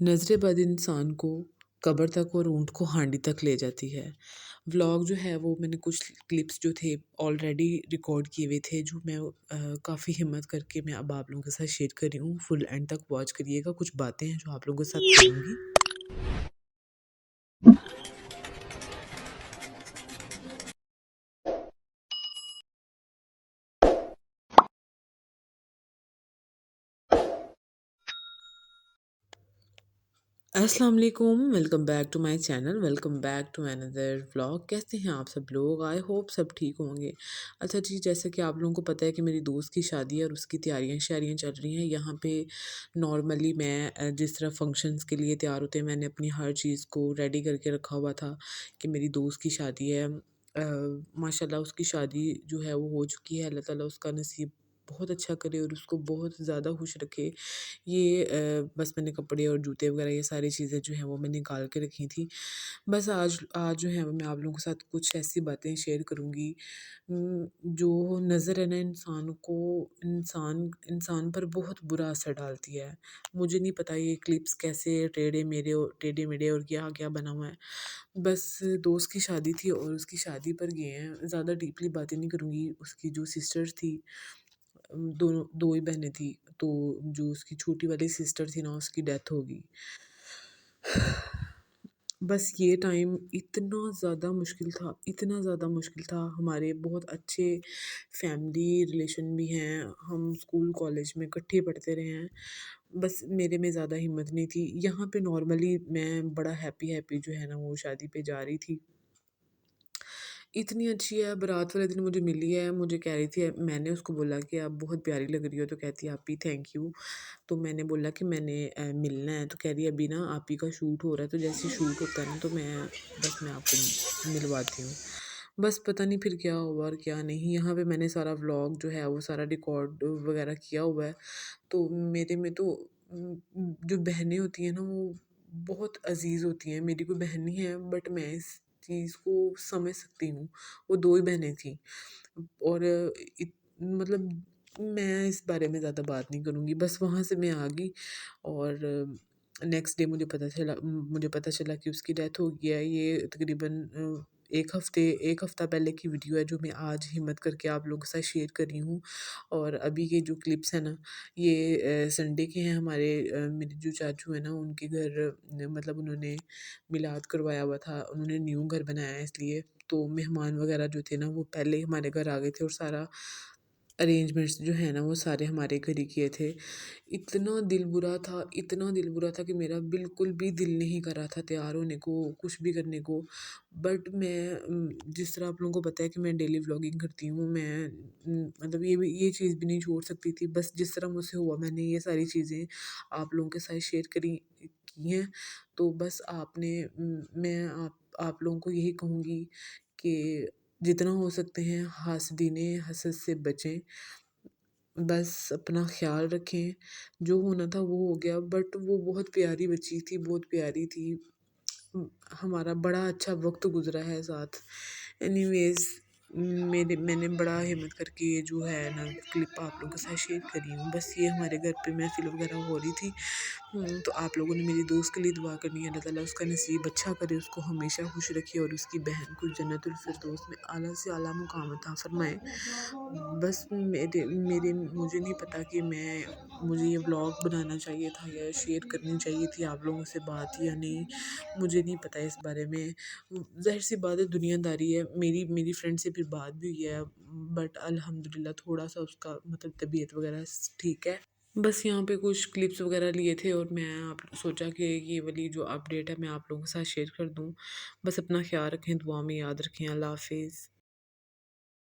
नज़रें बद इंसान को कब्र तक और ऊँट को हांडी तक ले जाती है। व्लॉग जो है वो मैंने कुछ क्लिप्स जो थे ऑलरेडी रिकॉर्ड किए हुए थे, जो मैं काफ़ी हिम्मत करके मैं अब आप लोगों के साथ शेयर कर रही हूँ। फुल एंड तक वॉच करिएगा, कुछ बातें हैं जो आप लोगों के साथ करूँगी। अस्सलाम वालेकुम, welcome back to my channel, welcome back to another vlog. कैसे हैं आप सब लोग? आई होप सब ठीक होंगे। अच्छा जी, जैसे कि आप लोगों को पता है कि मेरी दोस्त की शादी है और उसकी तैयारियां शारियां चल रही हैं यहाँ पे। नॉर्मली मैं जिस तरह फंक्शंस के लिए तैयार होते हैं, मैंने अपनी हर चीज़ को रेडी करके रखा हुआ था कि मेरी दोस्त की शादी है। माशाल्लाह उसकी शादी जो है वो हो चुकी है। अल्लाह ताला उसका नसीब बहुत अच्छा करे और उसको बहुत ज़्यादा खुश रखे। ये बस मैंने कपड़े और जूते वगैरह ये सारी चीज़ें जो हैं वो मैंने निकाल के रखी थी। बस आज आज जो है वो मैं आप लोगों के साथ कुछ ऐसी बातें शेयर करूँगी जो नज़र है ना इंसान को इंसान इंसान पर बहुत बुरा असर डालती है। मुझे नहीं पता ये क्लिप्स कैसे टेढ़े-मेढ़े और क्या-क्या बना हुआ है। बस दोस्त की शादी थी और उसकी शादी पर गए हैं। ज़्यादा डीपली बातें नहीं करूँगी। उसकी जो सिस्टर्स थी, दोनों 2 ही बहनें थी, तो जो उसकी छोटी वाली सिस्टर थी ना उसकी डेथ हो गई। बस ये टाइम इतना ज़्यादा मुश्किल था, इतना ज़्यादा मुश्किल था। हमारे बहुत अच्छे फैमिली रिलेशन भी हैं, हम स्कूल कॉलेज में इकट्ठे पढ़ते रहे हैं। बस मेरे में ज़्यादा हिम्मत नहीं थी। यहाँ पे नॉर्मली मैं बड़ा हैप्पी-हैप्पी जो है ना वो शादी पे जा रही थी। इतनी अच्छी है, बारात वाले दिन मुझे मिली है, मुझे कह रही थी, मैंने उसको बोला कि आप बहुत प्यारी लग रही हो, तो कहती है, "आपी थैंक यू।" तो मैंने बोला कि मैंने मिलना है, तो कह रही है, "अभी ना आप ही का शूट हो रहा है, तो जैसे ही शूट होता है ना, तो मैं आपको मिलवाती हूँ।" बस पता नहीं फिर क्या हुआ और क्या नहीं। यहाँ पे मैंने सारा व्लॉग जो है, वो सारा रिकॉर्ड वगैरह किया हुआ है। तो मेरे में तो जो बहनें होती हैं ना, वो बहुत अज़ीज़ होती हैं। मेरी कोई बहन नहीं है, बट मैं इस चीज़ को समझ सकती हूँ। वो 2 ही बहनें थीं और मतलब मैं इस बारे में ज़्यादा बात नहीं करूँगी। बस वहाँ से मैं आ गई और नेक्स्ट डे मुझे पता चला कि उसकी डेथ हो गई है। ये तकरीबन 1 हफ़्ता पहले की वीडियो है, जो मैं आज हिम्मत करके आप लोगों के साथ शेयर कर रही हूँ। और अभी के जो क्लिप्स हैं ना, ये संडे के हैं। मेरे जो चाचू हैं ना, उनके घर मतलब उन्होंने मिलाद करवाया हुआ था। उन्होंने न्यू घर बनाया है इसलिए, तो मेहमान वगैरह जो थे ना, वो पहले ही हमारे घर आ गए थे और सारा अरेंजमेंट्स जो है ना, वो सारे हमारे घर ही किए थे। इतना दिल बुरा था कि मेरा बिल्कुल भी दिल नहीं कर रहा था तैयार होने को, कुछ भी करने को। बट मैं जिस तरह आप लोगों को पता है कि मैं डेली व्लॉगिंग करती हूँ, मैं मतलब ये चीज़ भी नहीं छोड़ सकती थी। बस जिस तरह मुझसे हुआ, मैंने ये सारी चीज़ें आप लोगों के साथ शेयर की हैं। तो बस मैं आप लोगों को यही कहूँगी कि जितना हो सकते हैं हासदीने हसद से बचें। बस अपना ख़्याल रखें। जो होना था वो हो गया, बट वो बहुत प्यारी बच्ची थी, बहुत प्यारी थी। हमारा बड़ा अच्छा वक़्त गुज़रा है साथ। एनीवेज़ मैंने बड़ा हिम्मत करके ये जो है ना क्लिप आप लोगों के साथ शेयर करी हूँ। बस ये हमारे घर पे महफ़िल वग़ैरह हो रही थी। तो आप लोगों ने मेरी दोस्त के लिए दुआ करनी है। अल्लाह ताला उसका नसीब अच्छा करे, उसको हमेशा खुश रखे और उसकी बहन को जन्नतुल फ़िरदौस में आला से आला मुक़ाम अता फ़रमाए। बस मुझे नहीं पता कि मुझे ये व्लॉग बनाना चाहिए था या शेयर करनी चाहिए थी आप लोगों से बात या नहीं, मुझे नहीं पता इस बारे में। ज़ाहिर-सी बात है, दुनियादारी है। मेरी फ्रेंड से फिर बात भी हुई है, बट अल्हम्दुलिल्लाह थोड़ा-सा उसका मतलब तबीयत वगैरह ठीक है। बस यहाँ पे कुछ क्लिप्स वगैरह लिए थे और मैं आप सोचा कि ये वाली जो अपडेट है मैं आप लोगों के साथ शेयर कर दूँ। बस अपना ख़्याल रखें, दुआ में याद रखें। अल्लाह हाफ़िज़।